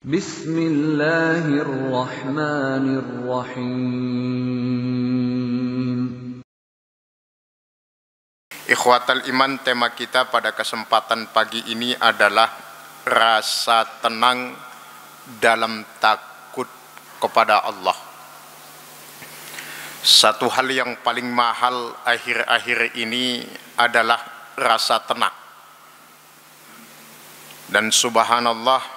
Bismillahirrahmanirrahim. Ikhwatal iman, tema kita pada kesempatan pagi ini adalah rasa tenang dalam takut kepada Allah. Satu hal yang paling mahal akhir-akhir ini adalah rasa tenang. Dan subhanallah,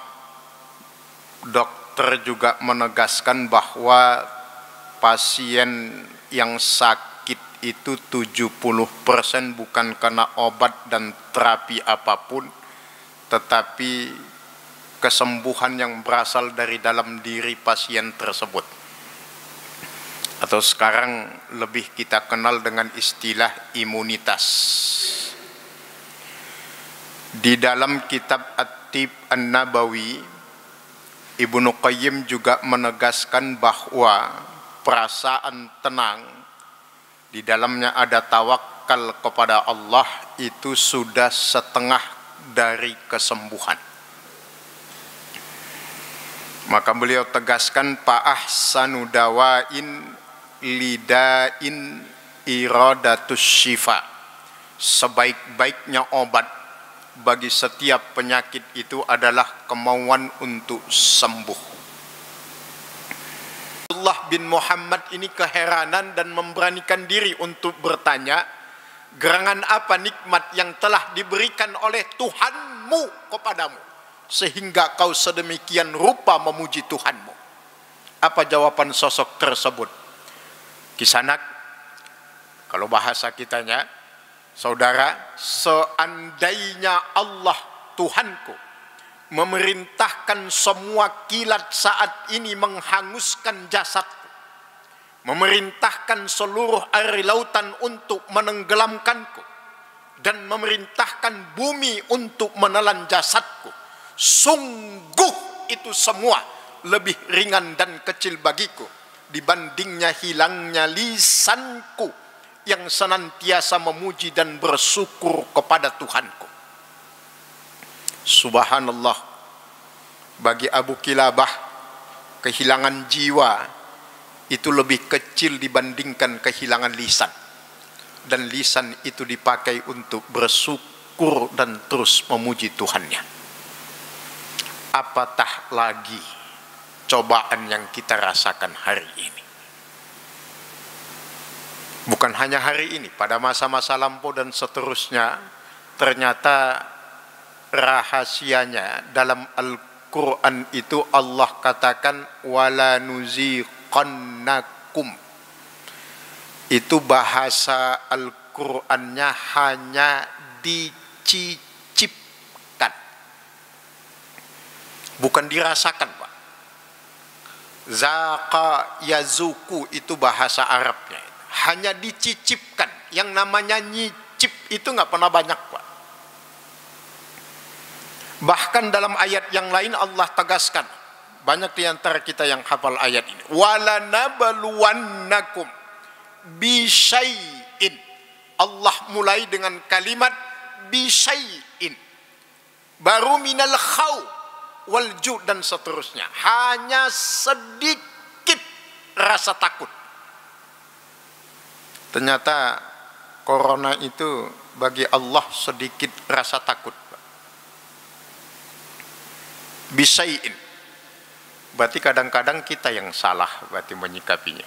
dokter juga menegaskan bahwa pasien yang sakit itu 70% bukan karena obat dan terapi apapun, tetapi kesembuhan yang berasal dari dalam diri pasien tersebut. Atau sekarang lebih kita kenal dengan istilah imunitas. Di dalam kitab At-Tib An-Nabawi, Ibnu Qayyim juga menegaskan bahwa perasaan tenang, di dalamnya ada tawakal kepada Allah, itu sudah setengah dari kesembuhan. Maka beliau tegaskan, fa ahsanu dawain lidain iradatus syifa. Sebaik-baiknya obat bagi setiap penyakit itu adalah kemauan untuk sembuh. Abdullah bin Muhammad ini keheranan dan memberanikan diri untuk bertanya, gerangan apa nikmat yang telah diberikan oleh Tuhanmu kepadamu sehingga kau sedemikian rupa memuji Tuhanmu? Apa jawaban sosok tersebut? Kisanak, kalau bahasa kitanya, saudara, seandainya Allah Tuhanku memerintahkan semua kilat saat ini menghanguskan jasadku, memerintahkan seluruh air lautan untuk menenggelamkanku, dan memerintahkan bumi untuk menelan jasadku, sungguh itu semua lebih ringan dan kecil bagiku dibandingnya hilangnya lisanku yang senantiasa memuji dan bersyukur kepada Tuhanku. Subhanallah, bagi Abu Kilabah, kehilangan jiwa itu lebih kecil dibandingkan kehilangan lisan. Dan lisan itu dipakai untuk bersyukur dan terus memuji Tuhannya. Apatah lagi cobaan yang kita rasakan hari ini. Bukan hanya hari ini, pada masa-masa lampau dan seterusnya, ternyata rahasianya dalam Al-Quran itu Allah katakan wala nuziqannakum. Itu bahasa Al-Qurannya hanya dicicipkan, bukan dirasakan, Pak. Zaqa yazuku itu bahasa Arabnya, hanya dicicipkan. Yang namanya nyicip itu nggak pernah banyak, Pak. Bahkan dalam ayat yang lain Allah tegaskan, banyak di antara kita yang hafal ayat ini, walanabluwannakum bisyai'in. Allah mulai dengan kalimat bisyai'in, baru minal khawf wal ju' dan seterusnya. Hanya sedikit rasa takut. Ternyata corona itu bagi Allah sedikit rasa takut. Bisyai'in, berarti kadang-kadang kita yang salah berarti menyikapinya.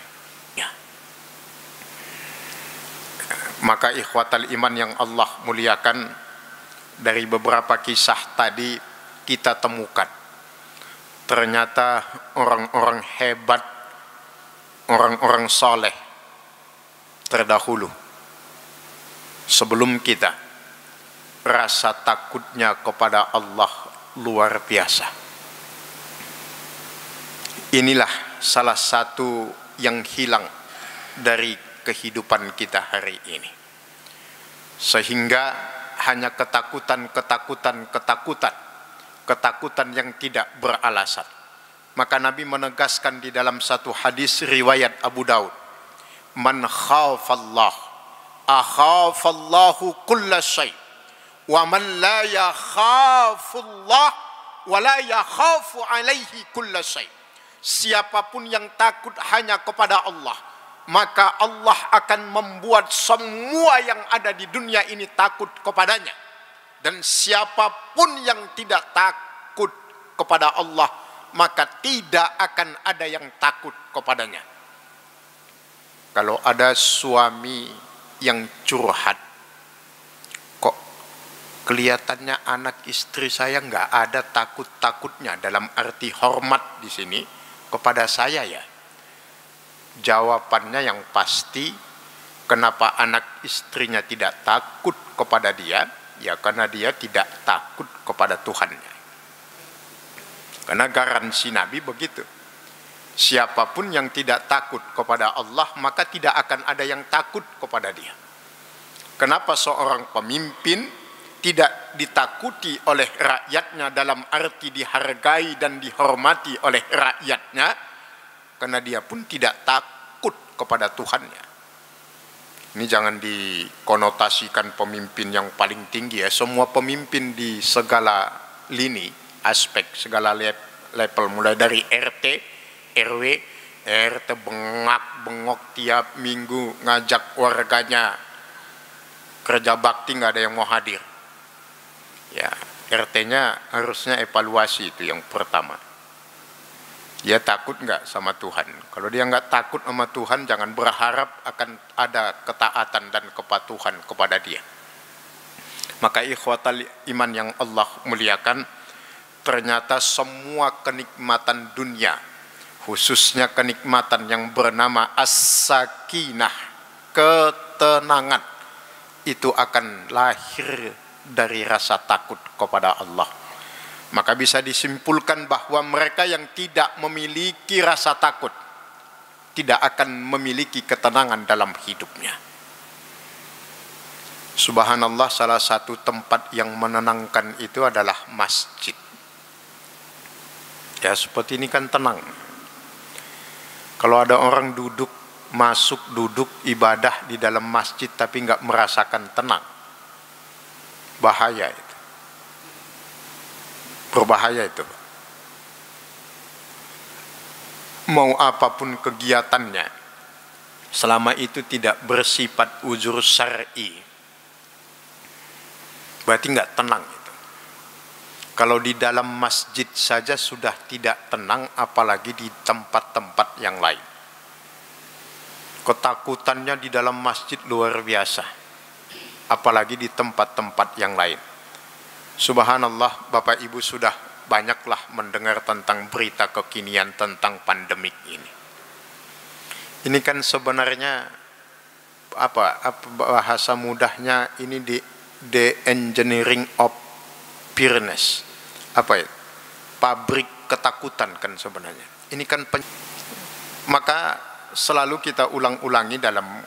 Ya. Maka ikhwatal iman yang Allah muliakan, dari beberapa kisah tadi kita temukan ternyata orang-orang hebat, orang-orang soleh terdahulu sebelum kita, rasa takutnya kepada Allah luar biasa. Inilah salah satu yang hilang dari kehidupan kita hari ini, sehingga hanya ketakutan yang tidak beralasan. Maka Nabi menegaskan di dalam satu hadis riwayat Abu Daud, man khafallah akhafallahu kulla syai' wa man la yakhafullah wa la yakhafu alaihi kulla syai. Siapapun yang takut hanya kepada Allah, maka Allah akan membuat semua yang ada di dunia ini takut kepadanya. Dan siapapun yang tidak takut kepada Allah, maka tidak akan ada yang takut kepadanya. Kalau ada suami yang curhat, kok kelihatannya anak istri saya nggak ada takut-takutnya, dalam arti hormat di sini kepada saya ya. Jawabannya yang pasti, kenapa anak istrinya tidak takut kepada dia? Ya karena dia tidak takut kepada Tuhannya. Karena garansi Nabi begitu. Siapapun yang tidak takut kepada Allah, maka tidak akan ada yang takut kepada dia. Kenapa seorang pemimpin tidak ditakuti oleh rakyatnya, dalam arti dihargai dan dihormati oleh rakyatnya? Karena dia pun tidak takut kepada Tuhannya. Ini jangan dikonotasikan pemimpin yang paling tinggi ya. Semua pemimpin di segala lini, aspek, segala level, mulai dari RT, RW, RT bengok tiap minggu ngajak warganya kerja bakti, nggak ada yang mau hadir. Ya, RT-nya harusnya evaluasi, itu yang pertama. Dia takut nggak sama Tuhan? Kalau dia nggak takut sama Tuhan, jangan berharap akan ada ketaatan dan kepatuhan kepada dia. Maka ikhwatal iman yang Allah muliakan, ternyata semua kenikmatan dunia, khususnya kenikmatan yang bernama as-sakinah, ketenangan, itu akan lahir dari rasa takut kepada Allah. Maka bisa disimpulkan bahwa mereka yang tidak memiliki rasa takut tidak akan memiliki ketenangan dalam hidupnya. Subhanallah, salah satu tempat yang menenangkan itu adalah masjid. Ya seperti ini kan tenang. Kalau ada orang masuk duduk ibadah di dalam masjid tapi nggak merasakan tenang, bahaya itu. Berbahaya itu. Mau apapun kegiatannya, selama itu tidak bersifat uzur syar'i, berarti nggak tenang itu. Kalau di dalam masjid saja sudah tidak tenang, apalagi di tempat-tempat yang lain. Ketakutannya di dalam masjid luar biasa, apalagi di tempat-tempat yang lain. Subhanallah, Bapak Ibu sudah banyaklah mendengar tentang berita kekinian tentang pandemik ini. Ini kan sebenarnya bahasa mudahnya ini the engineering of fearness. Pabrik ketakutan kan sebenarnya. Ini kan maka selalu kita ulang-ulangi dalam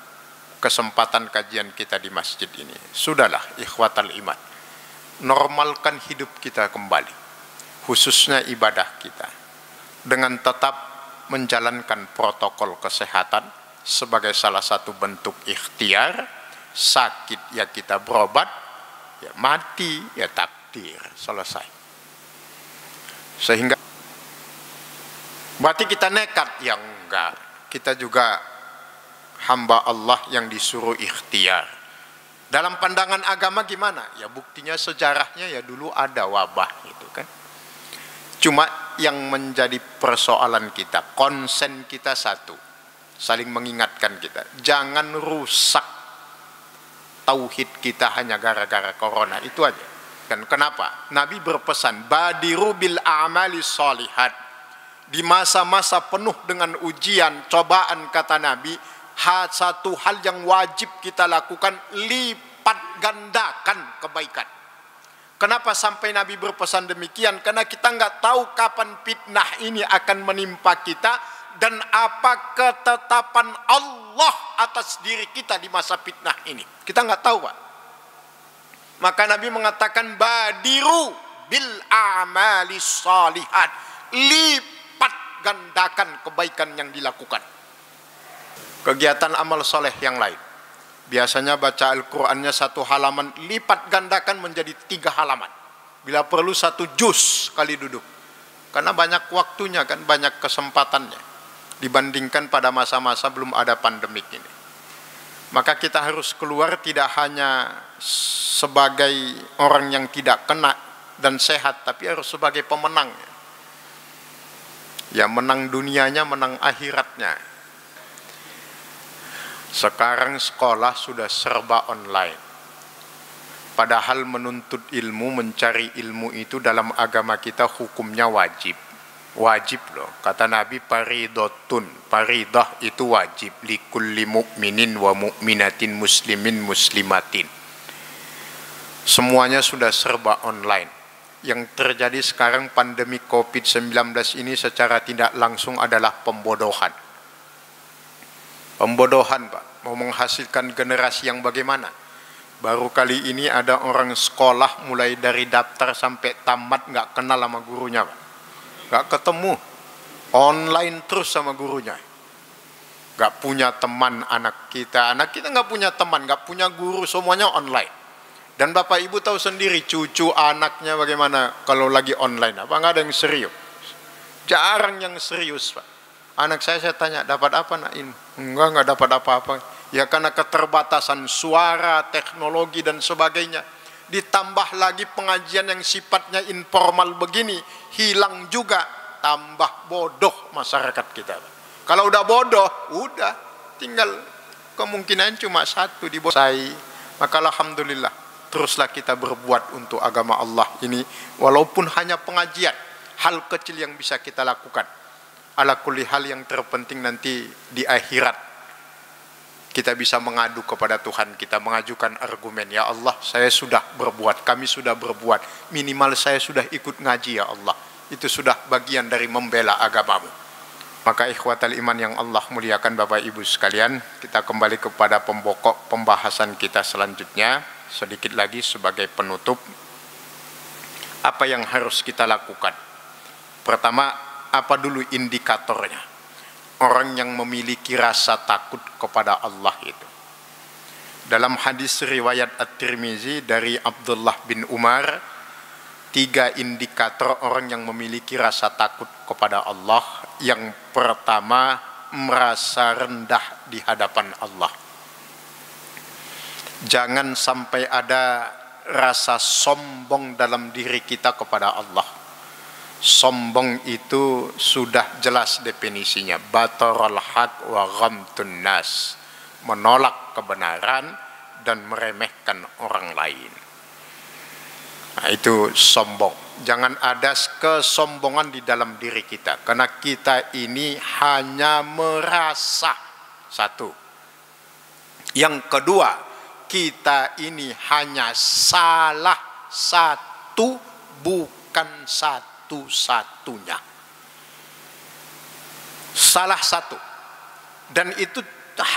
kesempatan kajian kita di masjid ini. Sudahlah ikhwatal iman, normalkan hidup kita kembali, khususnya ibadah kita, dengan tetap menjalankan protokol kesehatan sebagai salah satu bentuk ikhtiar. Sakit ya kita berobat, ya mati ya takdir, selesai. Sehingga berarti kita nekat? Ya enggak, kita juga hamba Allah yang disuruh ikhtiar. Dalam pandangan agama gimana? Ya buktinya sejarahnya ya dulu ada wabah gitu kan. Cuma yang menjadi persoalan kita, konsen kita satu, saling mengingatkan kita, jangan rusak tauhid kita hanya gara-gara corona, itu aja. Dan kenapa? Nabi berpesan, badiru bil a'mali sholihat. Di masa-masa penuh dengan ujian, cobaan, kata Nabi, satu hal yang wajib kita lakukan, lipat gandakan kebaikan. Kenapa sampai Nabi berpesan demikian? Karena kita nggak tahu kapan fitnah ini akan menimpa kita dan apa ketetapan Allah atas diri kita di masa fitnah ini. Kita nggak tahu, Pak. Maka Nabi mengatakan badiru bil a'mali sholihat, lipat gandakan kebaikan yang dilakukan. Kegiatan amal soleh yang lain, biasanya baca Al-Qur'annya 1 halaman, lipat gandakan menjadi 3 halaman. bila perlu 1 juz kali duduk. Karena banyak waktunya kan, banyak kesempatannya dibandingkan pada masa-masa belum ada pandemik ini. Maka kita harus keluar tidak hanya sebagai orang yang tidak kena dan sehat, tapi harus sebagai pemenang. Ya, menang dunianya, menang akhiratnya. Sekarang sekolah sudah serba online. Padahal menuntut ilmu, mencari ilmu itu dalam agama kita hukumnya wajib. Wajib loh. Kata Nabi, paridotun. Paridah itu wajib. Likulli mu'minin wa mu'minatin muslimin muslimatin. Semuanya sudah serba online. Yang terjadi sekarang pandemi COVID-19 ini secara tidak langsung adalah pembodohan. Pembodohan, Pak. Mau menghasilkan generasi yang bagaimana? Baru kali ini ada orang sekolah mulai dari daftar sampai tamat nggak kenal sama gurunya, Pak. Nggak ketemu, online terus sama gurunya. Nggak punya teman anak kita nggak punya teman, nggak punya guru, semuanya online. Dan Bapak Ibu tahu sendiri cucu anaknya bagaimana kalau lagi online, apa nggak ada yang serius? Jarang yang serius, Pak. Anak saya tanya, dapat apa nak ini? Enggak dapat apa-apa. Ya karena keterbatasan suara, teknologi dan sebagainya. Ditambah lagi pengajian yang sifatnya informal begini, hilang juga, tambah bodoh masyarakat kita. Kalau udah bodoh, udah tinggal kemungkinan cuma satu dibosai. Maka alhamdulillah, teruslah kita berbuat untuk agama Allah ini, walaupun hanya pengajian, hal kecil yang bisa kita lakukan. Ala kulli hal yang terpenting nanti di akhirat kita bisa mengadu kepada Tuhan kita, mengajukan argumen, ya Allah saya sudah berbuat, kami sudah berbuat, minimal saya sudah ikut ngaji ya Allah, itu sudah bagian dari membela agamamu. Maka ikhwatal iman yang Allah muliakan Bapak Ibu sekalian, kita kembali kepada pembokok pembahasan kita selanjutnya. Sedikit lagi sebagai penutup, apa yang harus kita lakukan? Pertama, apa dulu indikatornya? Orang yang memiliki rasa takut kepada Allah itu. Dalam hadis riwayat At-Tirmizi dari Abdullah bin Umar, 3 indikator orang yang memiliki rasa takut kepada Allah. Yang pertama, merasa rendah di hadapan Allah. Jangan sampai ada rasa sombong dalam diri kita kepada Allah. Sombong itu sudah jelas definisinya, batarul haq wa ghamtun nas, menolak kebenaran dan meremehkan orang lain. Nah, itu sombong. Jangan ada kesombongan di dalam diri kita, karena kita ini hanya merasa. Satu. Yang kedua, kita ini hanya salah satu, bukan satu-satunya. Salah satu. Dan itu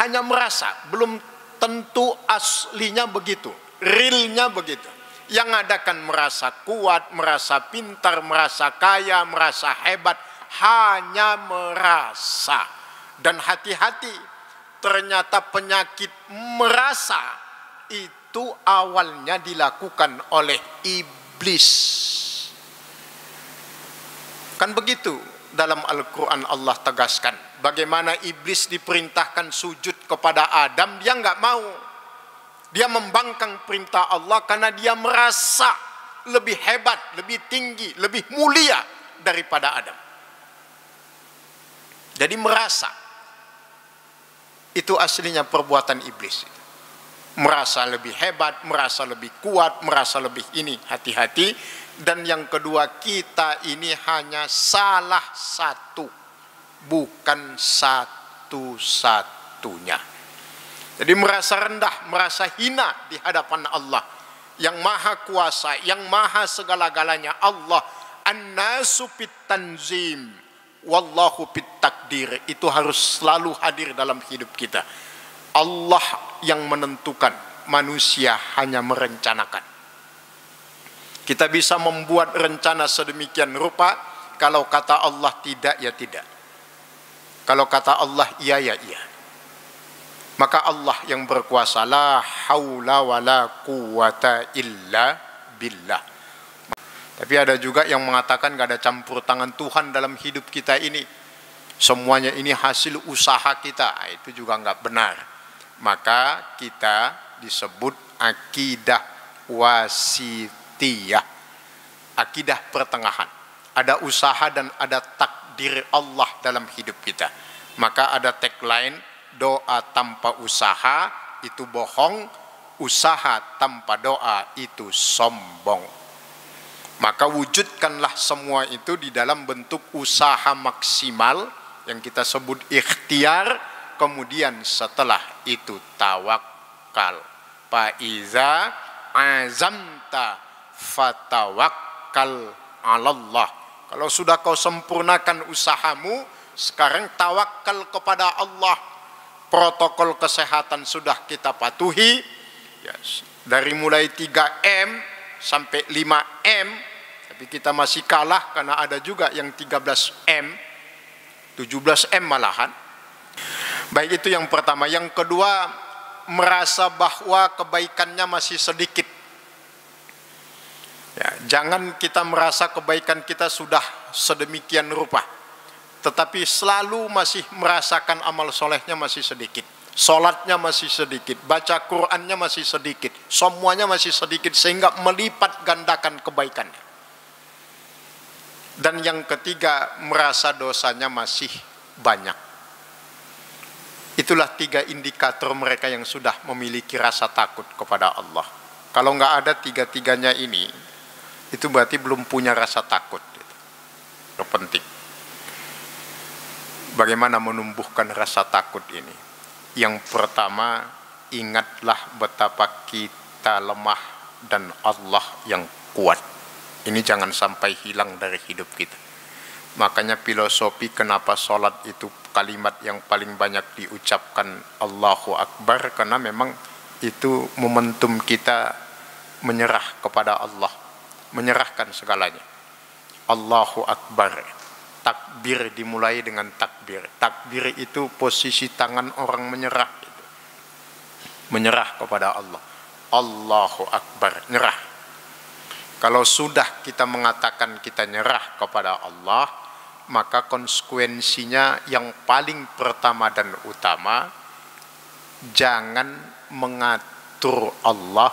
hanya merasa, belum tentu aslinya begitu, realnya begitu. Yang ada kan merasa kuat, merasa pintar, merasa kaya, merasa hebat, hanya merasa. Dan hati-hati, ternyata penyakit merasa itu awalnya dilakukan oleh iblis. Kan begitu dalam Al-Quran Allah tegaskan. Bagaimana iblis diperintahkan sujud kepada Adam, dia nggak mau. Dia membangkang perintah Allah karena dia merasa lebih hebat, lebih tinggi, lebih mulia daripada Adam. Jadi merasa. Itu aslinya perbuatan iblis. Merasa lebih hebat, merasa lebih kuat, merasa lebih ini. Hati-hati. Dan yang kedua, kita ini hanya salah satu, bukan satu-satunya. Jadi merasa rendah, merasa hina di hadapan Allah yang maha kuasa, yang maha segala-galanya. Allah an-nasu fit tanzim wallahu fit takdir. Itu harus selalu hadir dalam hidup kita. Allah yang menentukan, manusia hanya merencanakan. Kita bisa membuat rencana sedemikian rupa, kalau kata Allah tidak, ya tidak. Kalau kata Allah iya, ya iya. Maka Allah yang berkuasa, la haula wa la quwata illa billah. Tapi ada juga yang mengatakan gak ada campur tangan Tuhan dalam hidup kita ini, semuanya ini hasil usaha kita. Itu juga nggak benar. Maka kita disebut akidah wasitiyah, akidah pertengahan. Ada usaha dan ada takdir Allah dalam hidup kita. Maka ada tagline, doa tanpa usaha itu bohong, usaha tanpa doa itu sombong. Maka wujudkanlah semua itu di dalam bentuk usaha maksimal yang kita sebut ikhtiar, kemudian setelah itu tawakal. Faiza azamta fatawakkal 'alallah. Kalau sudah kau sempurnakan usahamu, sekarang tawakal kepada Allah. Protokol kesehatan sudah kita patuhi, yes. Dari mulai 3M sampai 5M, tapi kita masih kalah karena ada juga yang 13M, 17M malahan. Baik, itu yang pertama. Yang kedua, merasa bahwa kebaikannya masih sedikit. Ya, jangan kita merasa kebaikan kita sudah sedemikian rupa, tetapi selalu masih merasakan amal solehnya masih sedikit, sholatnya masih sedikit, baca Qur'annya masih sedikit, semuanya masih sedikit, sehingga melipat gandakan kebaikannya. Dan yang ketiga, merasa dosanya masih banyak. Itulah 3 indikator mereka yang sudah memiliki rasa takut kepada Allah. Kalau nggak ada 3-3-nya ini, itu berarti belum punya rasa takut. Itu penting. Bagaimana menumbuhkan rasa takut ini? Yang pertama, ingatlah betapa kita lemah dan Allah yang kuat. Ini jangan sampai hilang dari hidup kita. Makanya filosofi kenapa sholat itu kalimat yang paling banyak diucapkan Allahu Akbar, karena memang itu momentum kita menyerah kepada Allah, menyerahkan segalanya. Allahu Akbar. Takbir dimulai dengan takbir. Takbir itu posisi tangan orang menyerah, menyerah kepada Allah. Allahu Akbar, nyerah. Kalau sudah kita mengatakan kita nyerah kepada Allah, maka konsekuensinya yang paling pertama dan utama, jangan mengatur Allah,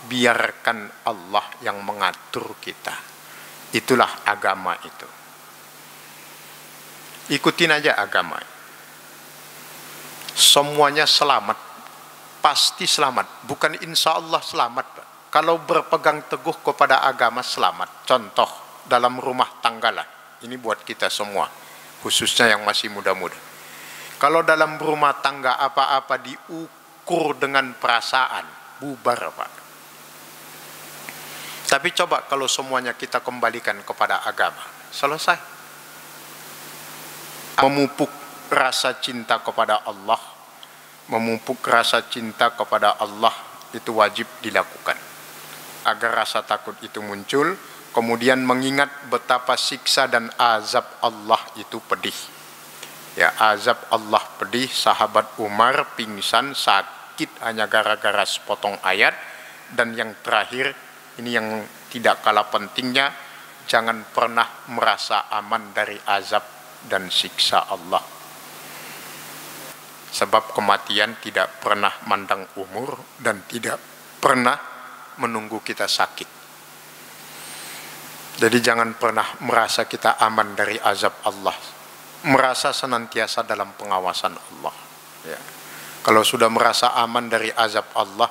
biarkan Allah yang mengatur kita. Itulah agama itu. Ikutin aja agama. Semuanya selamat, pasti selamat. Bukan insya Allah selamat, Pak. Kalau berpegang teguh kepada agama selamat. Contoh dalam rumah tangga lah. Ini buat kita semua, khususnya yang masih muda-muda. Kalau dalam rumah tangga apa-apa diukur dengan perasaan, bubar, Pak. Tapi coba kalau semuanya kita kembalikan kepada agama, selesai. Memupuk rasa cinta kepada Allah, memupuk rasa cinta kepada Allah itu wajib dilakukan. Agar rasa takut itu muncul, kemudian mengingat betapa siksa dan azab Allah itu pedih. Ya, azab Allah pedih. Sahabat Umar pingsan sakit hanya gara-gara sepotong ayat. Dan yang terakhir, ini yang tidak kalah pentingnya, jangan pernah merasa aman dari azab dan siksa Allah. Sebab kematian tidak pernah mandang umur dan tidak pernah menunggu kita sakit. Jadi jangan pernah merasa kita aman dari azab Allah, merasa senantiasa dalam pengawasan Allah. Ya. Kalau sudah merasa aman dari azab Allah,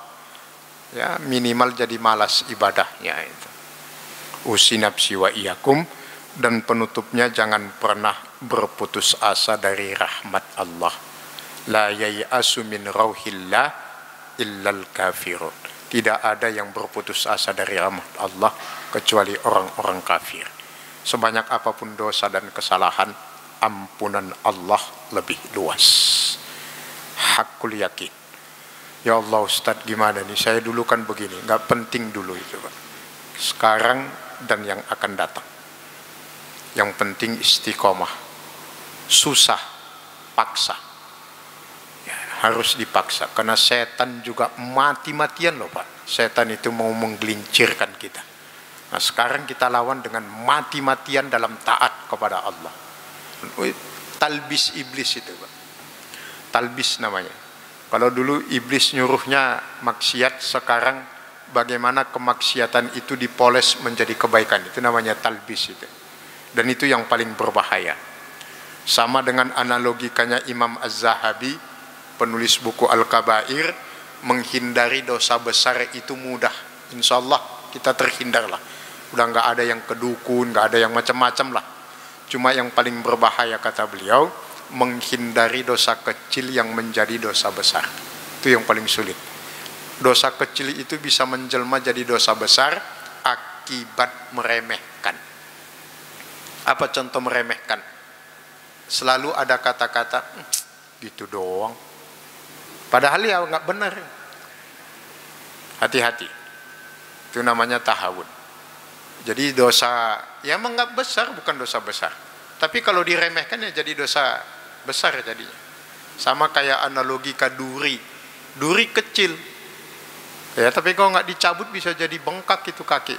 ya minimal jadi malas ibadahnya itu. Usi nafsi wa iyakum, dan penutupnya jangan pernah berputus asa dari rahmat Allah. La yai'asu min rauhillah illal kafirun. Tidak ada yang berputus asa dari rahmat Allah kecuali orang-orang kafir. Sebanyak apapun dosa dan kesalahan, ampunan Allah lebih luas. Hakul yakin. Ya Allah Ustaz, gimana nih? Saya dulu kan begini, nggak penting dulu itu, Pak. Sekarang dan yang akan datang. Yang penting istiqomah. Susah, paksa. Harus dipaksa, karena setan juga mati-matian loh, Pak. Setan itu mau menggelincirkan kita. Nah sekarang kita lawan dengan mati-matian dalam taat kepada Allah. Talbis iblis itu, Pak. Talbis namanya. Kalau dulu iblis nyuruhnya maksiat, sekarang bagaimana kemaksiatan itu dipoles menjadi kebaikan, itu namanya talbis itu. Dan itu yang paling berbahaya. Sama dengan analogikanya Imam Az-Zahabi, penulis buku Al-Kabair, menghindari dosa besar itu mudah. Insya Allah kita terhindarlah. Udah nggak ada yang kedukun, nggak ada yang macam-macam lah. Cuma yang paling berbahaya kata beliau, menghindari dosa kecil yang menjadi dosa besar. Itu yang paling sulit. Dosa kecil itu bisa menjelma jadi dosa besar akibat meremehkan. Apa contoh meremehkan? Selalu ada kata-kata gitu doang, padahal ya nggak benar. Hati-hati, itu namanya tahawun. Jadi dosa ya emang nggak besar, bukan dosa besar, tapi kalau diremehkan ya jadi dosa besar jadinya. Sama kayak analogika duri kecil ya, tapi kalau nggak dicabut bisa jadi bengkak itu kaki.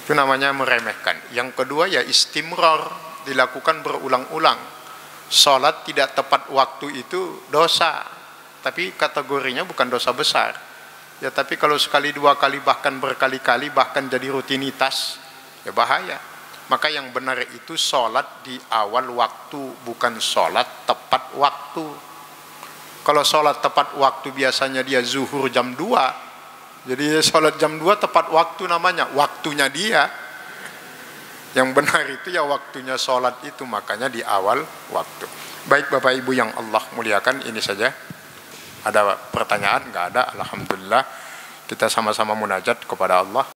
Itu namanya meremehkan. Yang kedua ya istimrar, dilakukan berulang-ulang. Sholat tidak tepat waktu itu dosa, tapi kategorinya bukan dosa besar ya. Tapi kalau sekali, dua kali, bahkan berkali-kali, bahkan jadi rutinitas, ya bahaya. Maka yang benar itu sholat di awal waktu, bukan sholat tepat waktu. Kalau sholat tepat waktu biasanya dia zuhur jam 2, jadi sholat jam 2 tepat waktu namanya, waktunya dia. Yang benar itu ya waktunya sholat itu, makanya di awal waktu. Baik Bapak Ibu yang Allah muliakan, ini saja. Ada pertanyaan? Nggak ada, alhamdulillah. Kita sama-sama munajat kepada Allah.